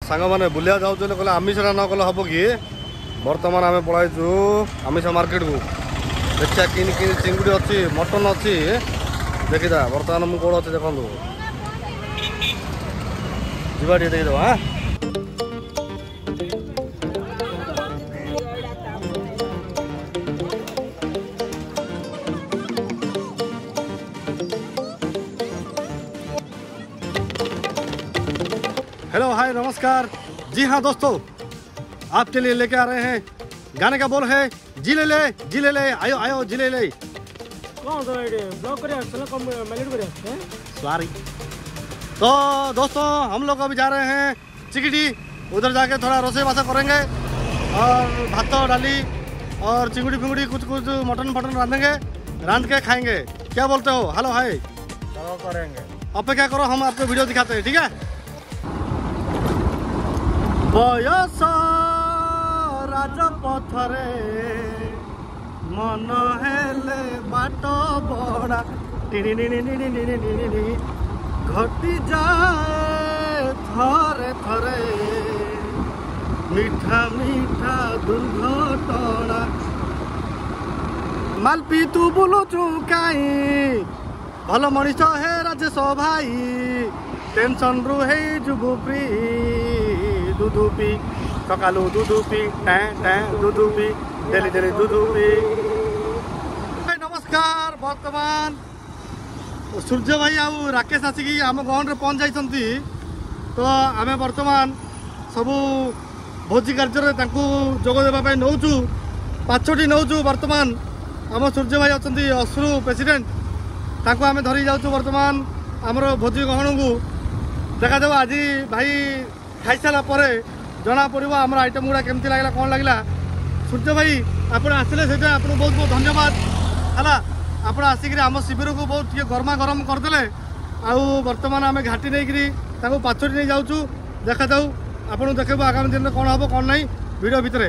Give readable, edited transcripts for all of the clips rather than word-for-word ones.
सांग मैंने बुलिया जाऊँ कहले आमिषटा न कले हम कि बर्तमान आम पलैचु आमिष मार्केट को देखा कि चिंगुड़ी अच्छी मटन अच्छी देखीदा बर्तमान मुझे कौन अच्छे देखो जीवा देखीद हाँ हेलो हाय नमस्कार। जी हाँ दोस्तों, आपके लिए लेके आ रहे हैं गाने का बोल है जी ले आयो आयो जी ले सॉरी। तो दोस्तों हम लोग अभी जा रहे हैं चिकिटी, उधर जाके थोड़ा रोसे वासा करेंगे और भात डाली और चिंगुड़ी फिंगुड़ी कुछ मटन फटन रांधेंगे, रांध के खाएंगे। क्या बोलते हो? हेलो हाय करेंगे, अपेक्षा करो हम आपको वीडियो दिखाते हैं, ठीक है। बयस राजपथरे मन हेले बाट बड़ा घटी जाए थरे थरे मीठा मीठा दुर्घटना मालपी तू बुलुचु काई भल मनीष हे राजेश भाई टेंशन रु हे जुबु फ्री दूधू पी सकालू दूधू पी दूधू पी डेली डेली दूधू पी। नमस्कार। बर्तमान सूर्य भाई आउ राकेश आसिक आम गहन पहुँच जाती, तो आम बर्तमान सबू भोजी कार्य जोग देवाई नौचु, 5टी नौचु। बर्तमान आम सूर्य भाई अच्छा अश्रु प्रेसिडेंट, आम धरी जाऊँ बर्तमान आमर भोजी गहन को देखा जाऊ। आज भाई खाई सारा पर जना पड़ो आम आइटम गुड़ा केमती लगला कौन लगला। सूर्य भाई आप आसिले से बहुत बहुत धन्यवाद है। आप आसिक आम शिविर को बहुत गरमा गरम करदे। आउ बर्तमान आम घाटी नहीं 5टी नहीं जाऊँ, देखा जाऊ आपको देखो आगामी दिन में कौन हम कौन नहीं। वीडियो भितर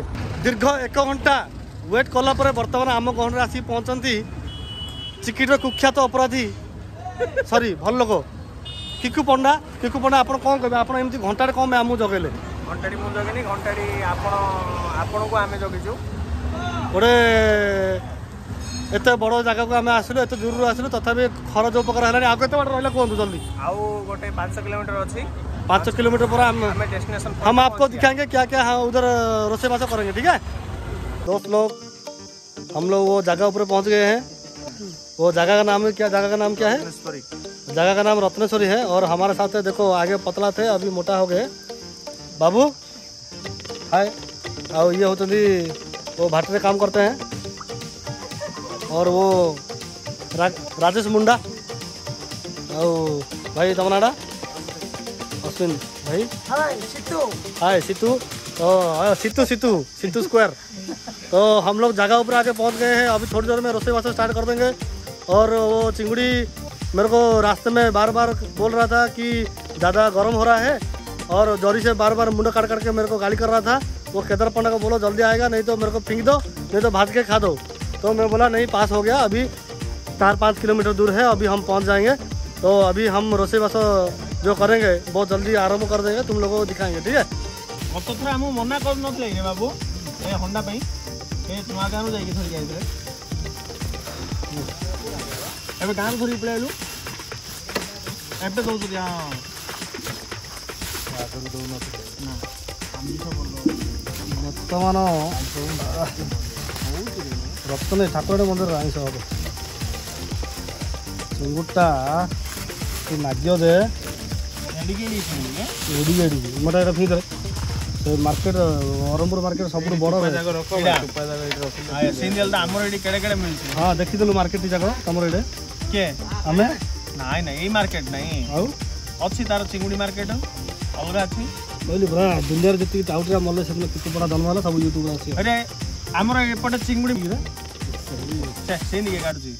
दीर्घ 1 घंटा वेट कलापर बर्तमान आम गहन आसिक पहुँचती चिकिटर कुख्यात अपराधी सॉरी भल लोक किकु पंडा आप कौन कहे? आप एमती घंटे कम आमू जगेले घंटाटी मु जगेनी घंटाटी आपण को आम जगिचु गोटे एत बड़ जगह को आम आसलु, एत दूर आसलु, तथापि खर जो प्रकार है आगे बाटे रहा कहूँ जल्दी। आउ गोटे 500 किलोमीटर अच्छी, 500 किलोमीटर पर डेस्टिनेशन हम आपको दिखाएंगे क्या क्या हाँ उधर रोसे बासा करेंगे, ठीक है। दोस्त लोग हम लोग वो जगह ऊपर पहुँच गए हैं। वो जगह का नाम है क्या? जगह का नाम क्या है? जगह का नाम रत्नेश्वरी है। और हमारे साथ है, देखो आगे पतला थे अभी मोटा हो गए बाबू। हाय। और ये होती वो भाटी में काम करते हैं। और वो राजेश मुंडा और भाई तमनाडा अश्विन भाई। हाय सीतू। सीतू स्क्वायर। तो हम लोग जगह ऊपर आके पहुंच गए हैं। अभी थोड़ी देर में रोसे वासे स्टार्ट कर देंगे। और वो चिंगुड़ी मेरे को रास्ते में बार बार बोल रहा था कि ज़्यादा गर्म हो रहा है और जोरी से बार बार मुंडा काट के मेरे को गाली कर रहा था। वो केदार पंडा को बोलो जल्दी आएगा, नहीं तो मेरे को फेंक दो, नहीं तो भाज के खा दो। तो मैं बोला नहीं, पास हो गया, अभी 4-5 किलोमीटर दूर है, अभी हम पहुंच जाएंगे। तो अभी हम रोसे वासो जो करेंगे बहुत जल्दी आरम्भ कर देंगे, तुम लोगों को दिखाएंगे, ठीक है। गत थर आम मना कर बाबू ए हंडा नुआ गाँव जाइए थोड़ी जाइए एवं गाँव धरी पलू एवं दौर हाँ बर्तमान रत्न ठाकुर मंदिर आईस हम चिंगुटा नाग्य जे मोटा फिर मार्केट बरहमपुर मार्केट सब बड़ हाँ देखीदेलु मार्केट जगह तुम ये आम नाई ना ये मार्केट नहीं अच्छी तार चिंगुड़ी मार्केट अलग अच्छी कहली पूरा दुनिया जी टाउटा मल्ले से कितने बड़ा जन्म है सब यूट्यूब आस अरे आमर एपटे चिंगुड़ी से नहीं काटुची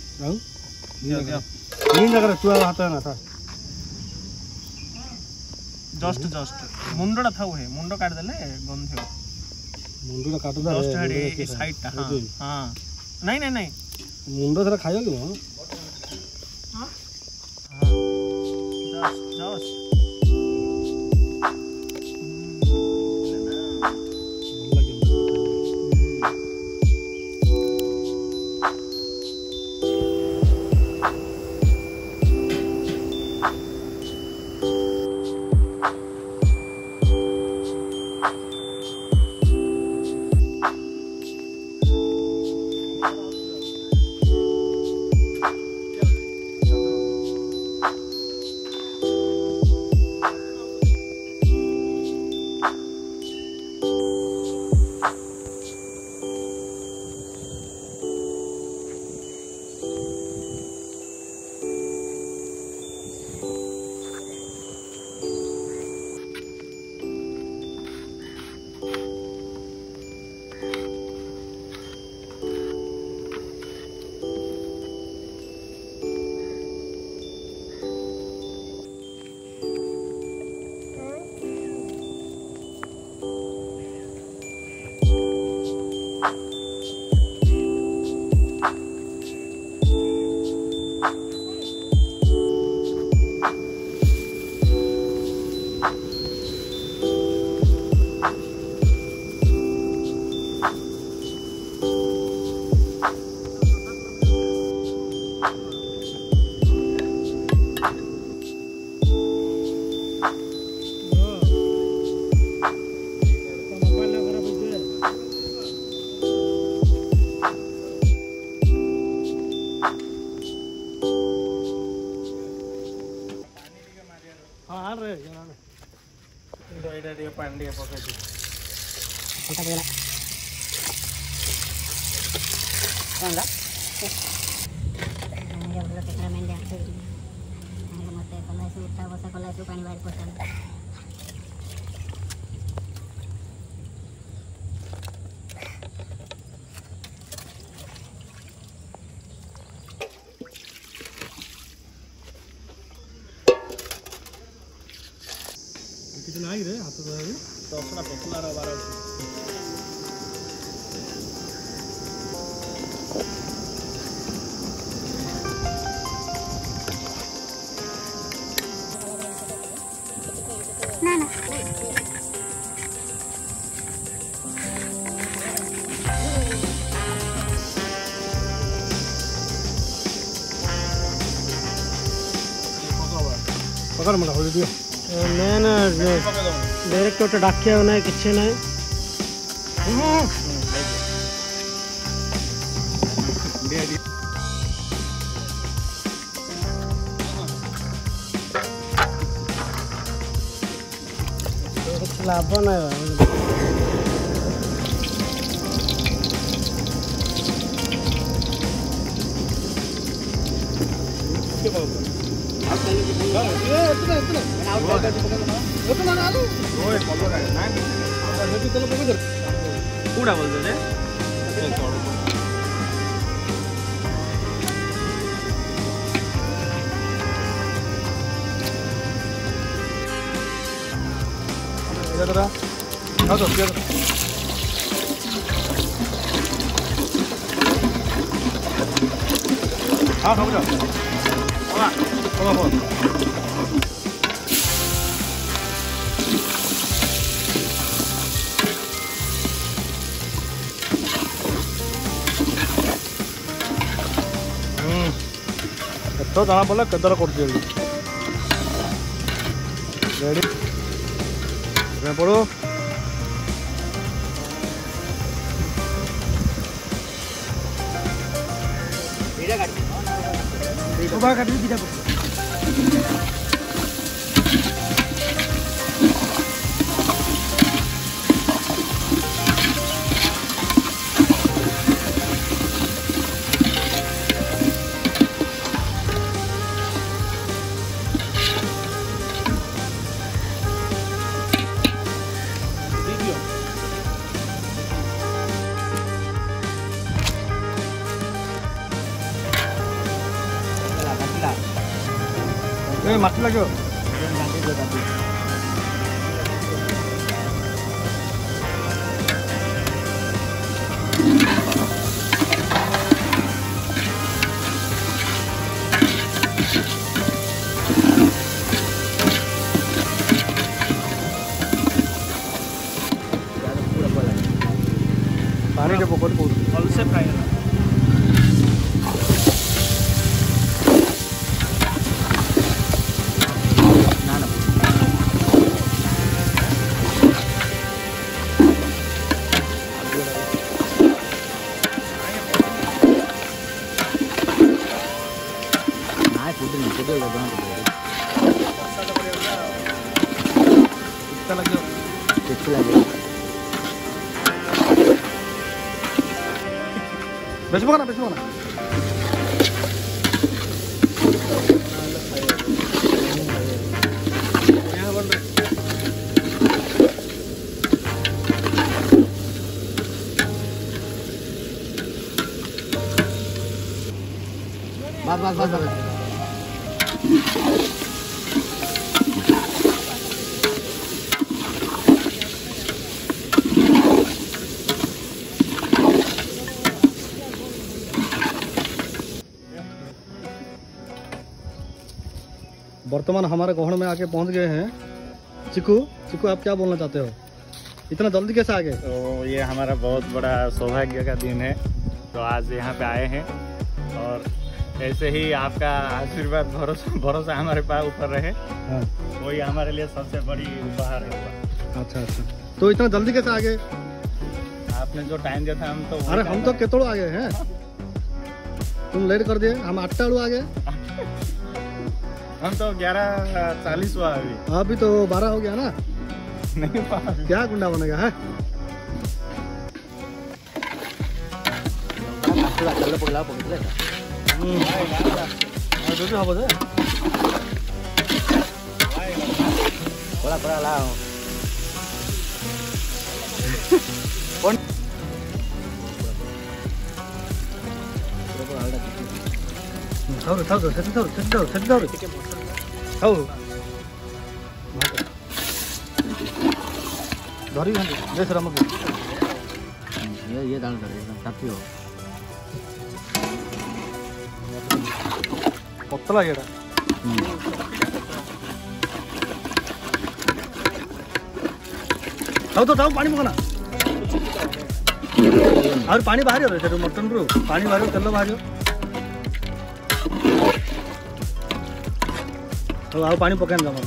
जगह चुआ हाथ ना था जस्ट मुंडा था हे मुंड काटदेले गंध मुंडा काट जस्ट हेड साइड ता हां हां नहीं नहीं नहीं मुंडा थरा खाइयो कि हां जस्ट रे जरा ଏଇଟା ଟିକେ ପାଣି ଟିକେ ପକେଇଛି Kita bola. Enggak? Dia belum kita main dia. Kalau mate kalau itu udah basa kalau itu pani baru kosan. कितना आई रे हाथ तो है ଦଶଟା ପତଲାର ବାର ଅଛି Na na. पकड़ मला हो दियो मैं ना डायरेक्ट तो डाकिया होना है किसी ने लाभ नहीं କୋଉଟା ବୋଲଛ ଯେ हाँ खाऊ तो जाना पड़ा कदर कर रेडी पड़ो माटी लगे पानी के पकड़ ଭଲସେ ଫ୍ରାଏ ହେଲା बेच पका ना बस वर्तमान हमारे गोहड़ में आके पहुंच गए हैं। चिकू आप क्या बोलना चाहते हो? इतना जल्दी कैसे आ गए? तो ये हमारा बहुत बड़ा सौभाग्य का दिन है, तो आज यहाँ पे आए हैं और ऐसे ही आपका आशीर्वाद भरोसा हमारे पास ऊपर रहे। हाँ। वही हमारे लिए सबसे बड़ी उपहार है। अच्छा, तो इतना जल्दी कैसे आ गए? आपने जो टाइम दिया था हम तो केतोड़ आ गए हैं, तुम लेट कर दिए, हम 8 आ गए। हम तो 11:40 हुआ अभी। अभी तो 12 हो गया ना। नहीं क्या गुंडा बनेगा है? हब जे धरी देश राम ये दाल काफी हो पतला ये तो पानी पकाना और पानी बाहर मटन रु पानी बाहर तेल बाहर ଆଉ ପାଣି ପକାଇନି ତମର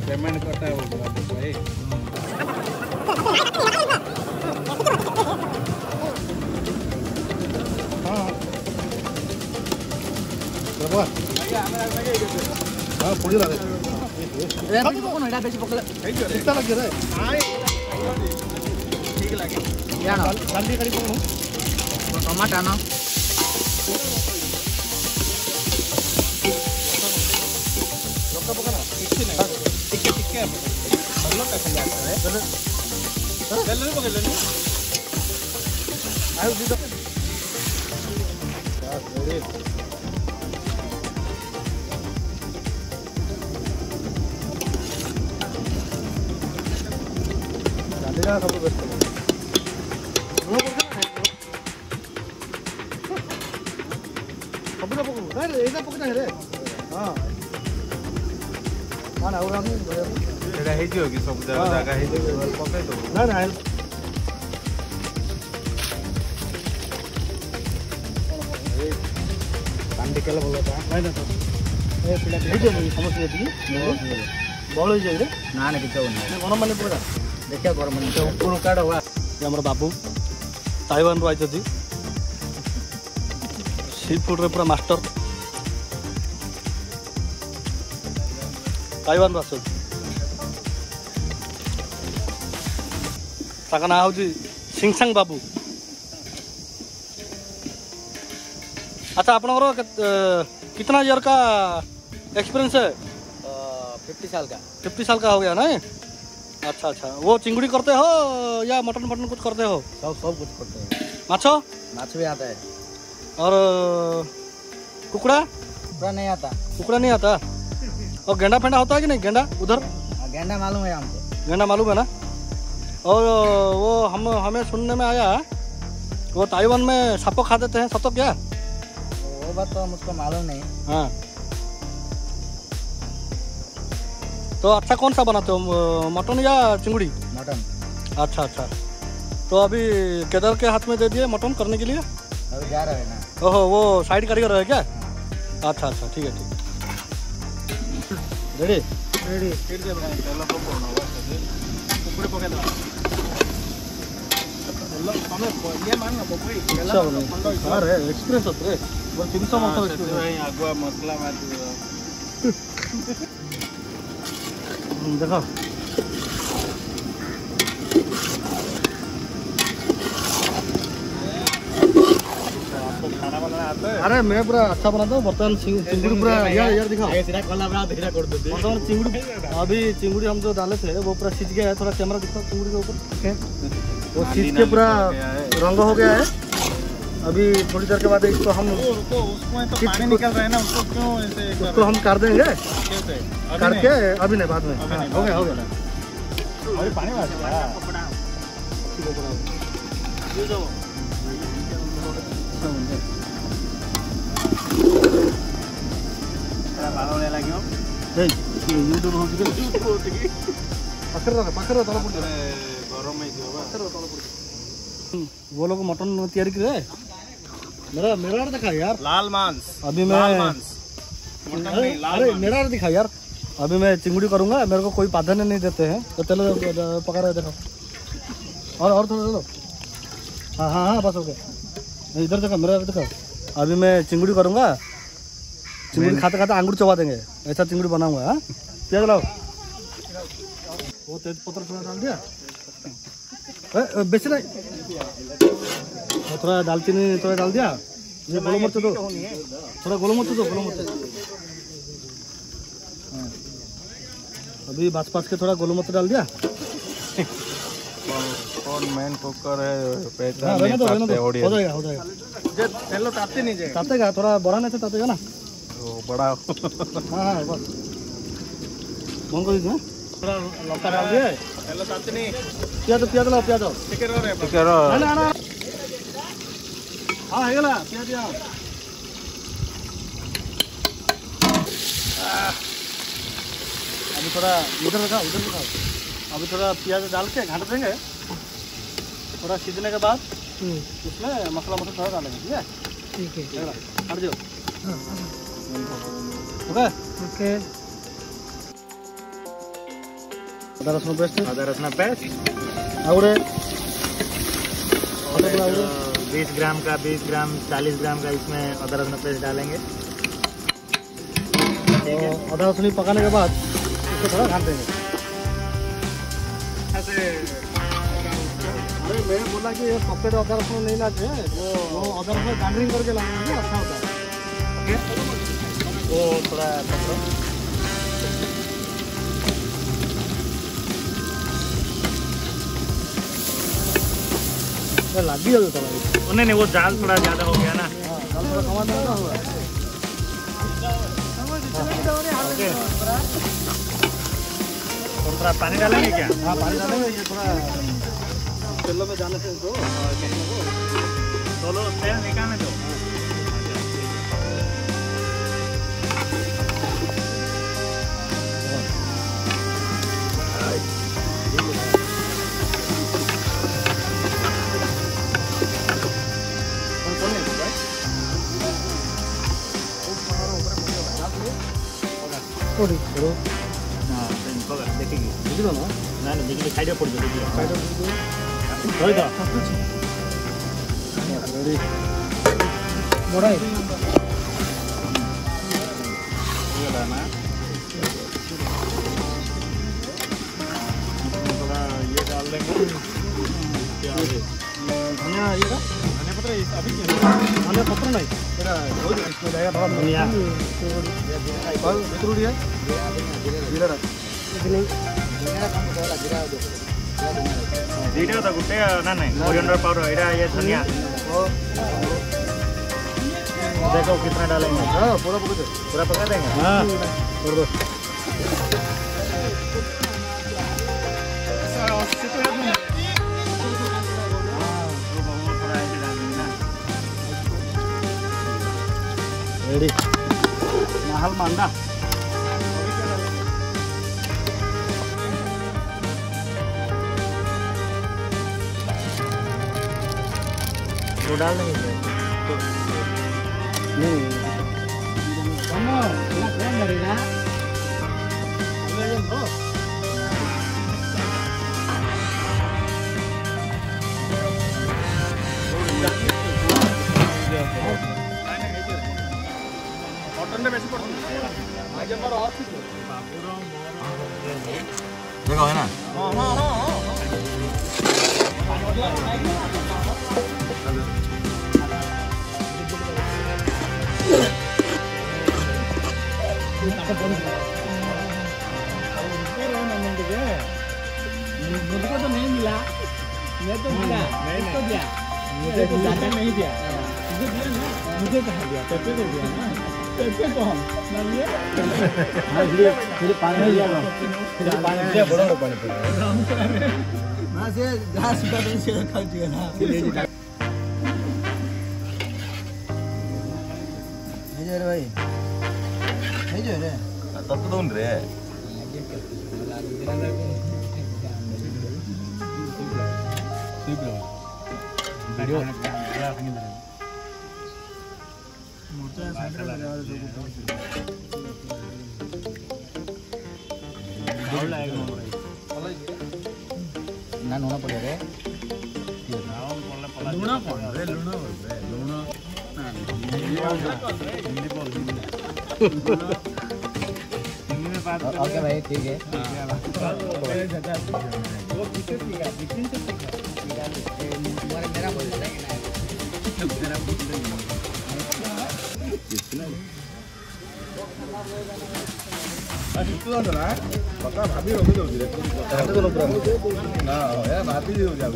पेमेंट करता है भाई हाँ पुड़ी लगे टमाटा ना सब बेस्ट सब पकड़ रे हाँ ना और एटा हे जियो कि सब जगह हे जियो पकाई दो ना ना पानी केला बोला था नहीं ना तो ए पिला हे जो समस्या थी बॉल हो जाए रे ना ना कितो नहीं गरम पानी पूरा देखिए गरम नहीं तो ऊपर काट हुआ ये हमर बाबू ताइवान रो आइछथि सी फूड रे पूरा मास्टर ताइवान रो आछथि ताका ना होजी सिंगसंग बाबू अच्छा आपनरो कितना ईयर का एक्सपीरियंस है 50 साल का 50 साल का हो गया ना अच्छा अच्छा वो चिंगड़ी करते हो या मटन मटन कुछ करते हो सब कुछ करते हैं माछो माछ भी आता है और कुकड़ा पूरा नहीं आता कुकड़ा नहीं आता और गेंडा फेंडा होता है कि नहीं गेंडा उधर गेंडा मालूम है हमको गेंडा मालूम है ना और वो हमें सुनने में आया वो ताइवान में सांप खा देते हैं सतो क्या वो बात तो मुझको मालूम नहीं हाँ तो अच्छा कौन सा बनाते हो मटन या चिंगड़ी मटन अच्छा अच्छा तो अभी केदार के हाथ में दे दिए मटन करने के लिए अभी जा रहे हैं ना ओहो वो साइड कारीगर है क्या अच्छा अच्छा ठीक है ठीक रेडी रेडी तेल को कोना हुआ कुकुड़े पकाई दो हमें ये मान ना पकोई अच्छा बोले अरे एक्सपीरियंस होत रे बोल 300 मत एक्सपीरियंस आगुआ मसला मार देखो खाना वाला अरे मैं पूरा अच्छा बनाता हूँ। बर्तमान चिंगुड़ी पूरा यार दिखाओ। बर्तमान चिंगुड़ी अभी चिंगुड़ी हम जो डाले थे वो पूरा सीज गया है। थोड़ा कैमरा दिखाओ चिंगुड़ी के ऊपर। वो सीज के पूरा रंग हो गया है। अभी थोड़ी देर के बाद इसको हम पानी निकल रहा है ना, उसको क्यों ऐसे उसको हम काट देंगे। कैसे? काट के अभी नहीं बाद में। अभी नहीं, हो गया हो गया। अभी पानी में यूट्यूब पाखर तल पड़ गरम वो लोग मटन तैयारी करे। मेरा दिखा यार। लाल मांस। अभी मैं अरे मेरा दिखा यार। अभी मैं चिंगुड़ी करूंगा। मेरे को कोई प्राधान्य नहीं देते हैं तो चलो पका रहे देखो। और थोड़ा चलो। हाँ हाँ हाँ बस हो गया। इधर देखो मेरा देखो। अभी मैं चिंगुड़ी करूंगा। चिंगुड़ी खाते खाते आंगूर चबा देंगे। ऐसा चिंगुड़ी बनाऊंगा। हाँ क्या चलाओ। वो तेज पत्ता थोड़ा डाल दिया। बेच नहीं थोड़ा दालचीनी थोड़ा डाल दिया। ये गोलो मिर्च दो। थोड़ा गोलो मिर्च दो। गोलो मिर्च अभी बास के थोड़ा गोलो मिर्च डाल दिया। कौन मेन कुकर है पहचान हाँ, नहीं रहने दो। पाते हो ऑडियंस। जाएगा हो जाएगा। चलो ताते नहीं जाए तातेगा थोड़ा बढ़ाने से तातेगा ना। वो बड़ा हाँ हाँ बस बंद कर दीजिए। थोड़ा लौका डाल दिए। चलो ताते नहीं प्याज लाओ प्याज। ठीक है रो हाँ हेगला प्याज आओ। अभी थोड़ा उधर रखा। अभी थोड़ा प्याज डाल के घाट देंगे। थोड़ा सीजने के बाद उसमें मसाला थोड़ा डालेंगे। ठीक है हट जाओ। ओके अदा रसुन पेस्ट और 20 ग्राम का 20 ग्राम 40 ग्राम का इसमें अदरक रसुन पेस्ट डालेंगे। अदा रसुन पकाने के बाद इसको थोड़ा घाट देंगे। अरे मैंने बोला कि ये सफेद अदा रसुन नहीं लाते हैं। वो अदा रसुन ग्राइंडिंग करके लाएंगे अच्छा होता है। वो थोड़ा पकड़ो। लगी जाओ नहीं वो दाल थोड़ा ज्यादा हो गया ना। थोड़ा पानी डालेंगे क्या? हाँ पानी डालेंगे। ये थोड़ा तेलों में जाने से तो चलो तेल निकालने दो। देखिए बुझल ना ना देखिए खाइए पड़ जाए। बड़ा है थोड़ा ये डाल देंगे। धनिया ये का धनिया पत्र अभी धनिया पत्र नहीं तेरा इसमें जाएगा थोड़ा धनिया भीतर उड़िया जीरा रख जीरा तो गुटे ना नहीं कोरिएंडर पाउडर इधर ये धनिया देखो कितना डालेंगे। हाँ पूरा पका देंगे। हाँ कर दो। रेडी महल मांडा वो डाल देंगे। नहीं देखो है ना। मुझको तो नहीं मिला, मैं तो मिला, इसको दिया, मुझे तो ज़्यादा नहीं दिया, मुझे दिया ना, मुझे कहाँ दिया, पेपे को दिया ना, पेपे को हम, ना ये, हाँ फिर पानी दिया ना, फिर पानी दिया बड़ा पानी पड़ा, ना से घास उठा तो इसे रखा दिया ना, ये जो रे भाई, ये जो रे, तब तो उन रे वीडियो ना लूना पड़े रे लूना कौन रे लूना लूना ओके भाई ठीक है मेरा बोल रहा है पक्का भाभी रोक दो ना यार भाभी हो जाओ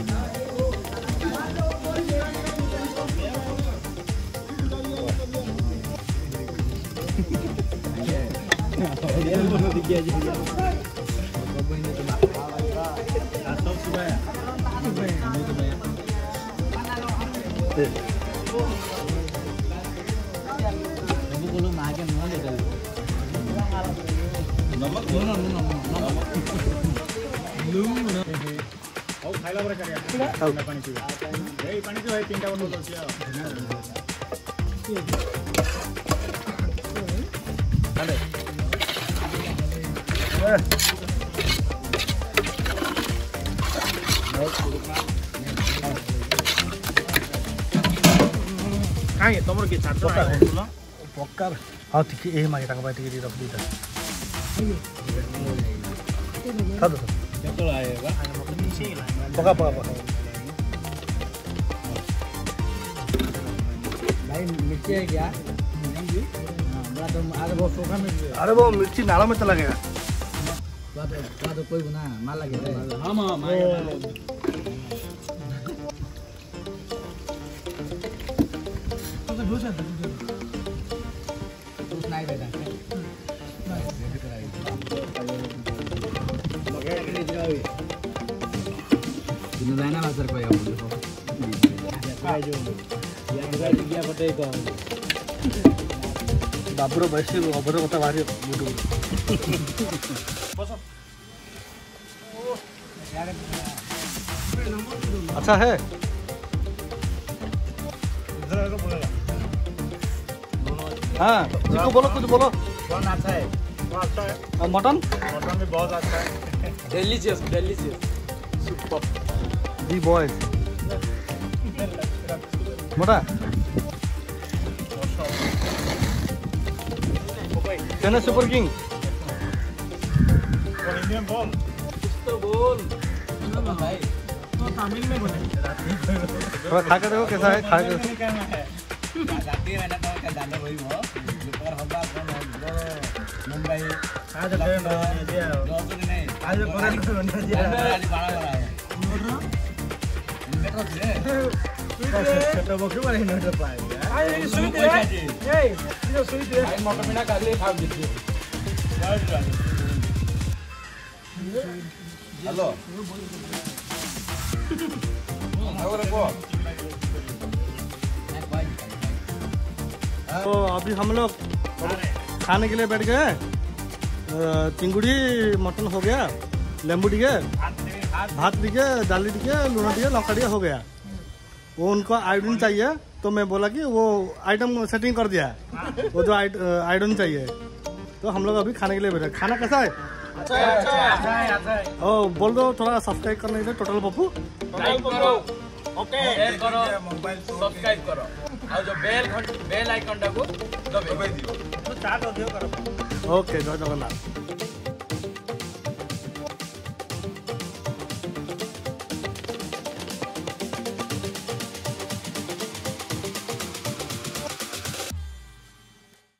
खाइला बरे करिया पानी पीवा ए पानी जो है 3टा बोतल दसिया चले काहे तमर के छात्र आइलो पक्का हाँ ठीक है, यही मांगे ताका भाई टिकट रख दीता था तो केतल आएगा पका पका पका भाई मिर्ची है क्या बड़ा तो आगे बहुत सूखा मिर्ची है अरे वो मिर्ची नाला में चला गया तो कोई ना माल लगे हां मां तो ढोसा दूध नहीं देता ini lain apa sih kau yang mau? Dia foto itu. बाबूरो वैसे अबरो कथा बाहरी बुटू अच्छा है हाँ जिसको बोलो कुछ बोलो कौन अच्छा है वो अच्छा है और मटन मटन भी बहुत अच्छा है Delicious, delicious. सुपर दी बॉयज मोटा चेन्नई सुपर किंग और इंडियन बॉल तो बोल भाई तो तमिल में बोले थोड़ा खा के देखो कैसा है खा के नहीं कहना है जाती है ना तो क्या जाने वही वो दोपहर होगा मुंबई आज ट्रेन बना दिया नहीं आज ट्रेन बना दिया आज बड़ा बड़ा है मेट्रो से छोटा बकरी वाले नहीं पाएगा आज ये स्वीट है ये स्वीट है भाई मोटा मीना कर ले खा दीजिए हेलो तो अभी हम लोग खाने के लिए बैठ गए चिंगुड़ी मटन हो गया लेम्बू टिके भात टिके दाली टिके लूना टिके लौका टिके हो गया वो उनको आयोडीन चाहिए तो मैं बोला कि वो आइटम सेटिंग कर दिया वो जो आयोडीन चाहिए तो हम लोग अभी खाने के लिए बैठे खाना कैसा है ओ बोल दो थोड़ा सब्सक्राइब करना इधर टोटल पप्पू लाइक करो ओके शेयर करो सब्सक्राइब करो और जो बेल आइकन टाको दबाई दियो ओके जय जगन्नाथ।